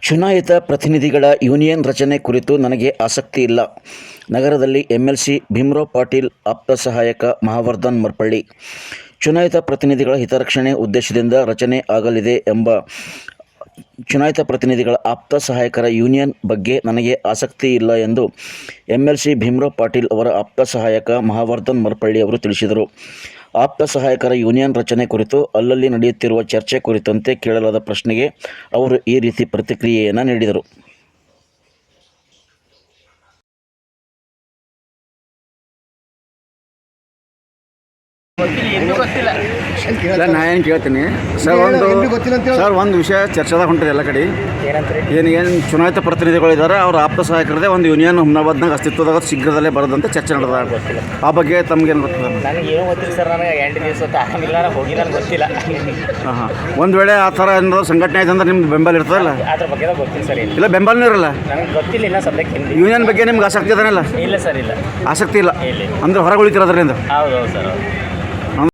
ಚುನಾಯಿತ ಪ್ರತಿನಿಧಿಗಳ ಯೂನಿಯನ್ ರಚನೆ ಕುರಿತು ನನಗೆ ಆಸಕ್ತಿ ಇಲ್ಲ. ನಗರದಲ್ಲಿ ಎಂಎಲ್ಸಿ ಭೀಮರಾವ್ ಪಾಟೀಲ್ ಆಪ್ತ ಸಹಾಯಕ ಮಹಾವರ್ಧನ್ ಮರ್ಪಳ್ಳಿ. ಚುನಾಯಿತ ಪ್ರತಿನಿಧಿಗಳ ಹಿತರಕ್ಷಣೆ ಉದ್ದೇಶದಿಂದ ರಚನೆ ಆಗಲಿದೆ ಎಂಬ ಚುನಾಯಿತ ಪ್ರತಿನಿಧಿಗಳ ಆಪ್ತ ಸಹಾಯಕರ ಯೂನಿಯನ್ ಬಗ್ಗೆ ನನಗೆ ಆಸಕ್ತಿ ಇಲ್ಲ ಎಂದು ಎಂಎಲ್ಸಿ ಭೀಮರಾವ್ ಪಾಟೀಲ್ ಅವರ ಆಪ್ತ ಸಹಾಯಕ ಮಹಾವರ್ಧನ್ ಮರ್ಪಳ್ಳಿ ಅವರು ತಿಳಿಸಿದರು. ಆಪ್ತ ಸಹಾಯಕರ ಯೂನಿಯನ್ ರಚನೆ ಕುರಿತು ಅಲ್ಲಲ್ಲಿ ನಡೆಯುತ್ತಿರುವ ಚರ್ಚೆ ಕುರಿತಂತೆ ಕೇಳಲಾದ ಪ್ರಶ್ನೆಗೆ ಅವರು ಈ ರೀತಿ ಪ್ರತಿಕ್ರಿಯೆಯನ್ನು ನೀಡಿದರು. ಇಲ್ಲ, ನಾ ಏನು ಕೇಳ್ತೀನಿ ಸರ್, ಒಂದು ವಿಷಯ ಚರ್ಚೆದಾಗ ಹೊಂಟಿದೆ ಎಲ್ಲ ಕಡೆ. ಏನು ಚುನಾಯಿತ ಪ್ರತಿನಿಧಿಗಳಿದ್ದಾರೆ, ಅವ್ರ ಆಪ್ತ ಸಹಾಯಕರದೇ ಒಂದು ಯೂನಿಯನ್ ಹುಮ್ನಾಬಾದ್ನಾಗ ಅಸ್ತಿತ್ವದಾಗ ಶೀಘ್ರದಲ್ಲೇ ಬರೋದಂತ ಚರ್ಚೆ ನಡೆದ. ಆ ಬಗ್ಗೆ ತಮಗೇನು ಗೊತ್ತಿಲ್ಲ? ನನಗೇನು ಗೊತ್ತಿಲ್ಲ ಸರ್, ನನಗೆ 8 ದಿವಸ ಆಗಂಗಿಲ್ಲ, ಹೋಗಿ ನನಗೆ ಗೊತ್ತಿಲ್ಲ. ಹಾಂ, ಒಂದು ವೇಳೆ ಆ ಥರ ಏನಾದ್ರು ಸಂಘಟನೆ ಆಯ್ತು ಅಂದ್ರೆ ನಿಮ್ಗೆ ಬೆಂಬಲ ಇರ್ತದಲ್ಲ? ಅದ್ರ ಬಗ್ಗೆ ಗೊತ್ತಿಲ್ಲ ಸರ್. ಇಲ್ಲ, ಬೆಂಬಲನೂ ಇರಲ್ಲ. ನನಗೆ ಗೊತ್ತಿಲ್ಲ ಇನ್ನ ಸದ್ಯಕ್ಕೆ. ಯೂನಿಯನ್ ಬಗ್ಗೆ ನಿಮ್ಗೆ ಆಸಕ್ತಿ ಇದಾನಲ್ಲ? ಇಲ್ಲ ಸರ್, ಇಲ್ಲ, ಆಸಕ್ತಿ ಇಲ್ಲ ಇಲ್ಲ. ಅಂದ್ರೆ ಹೊರಗೆ ಉಳಿತೀರ ಅದರಿಂದ? ಹೌದು ಸರ್.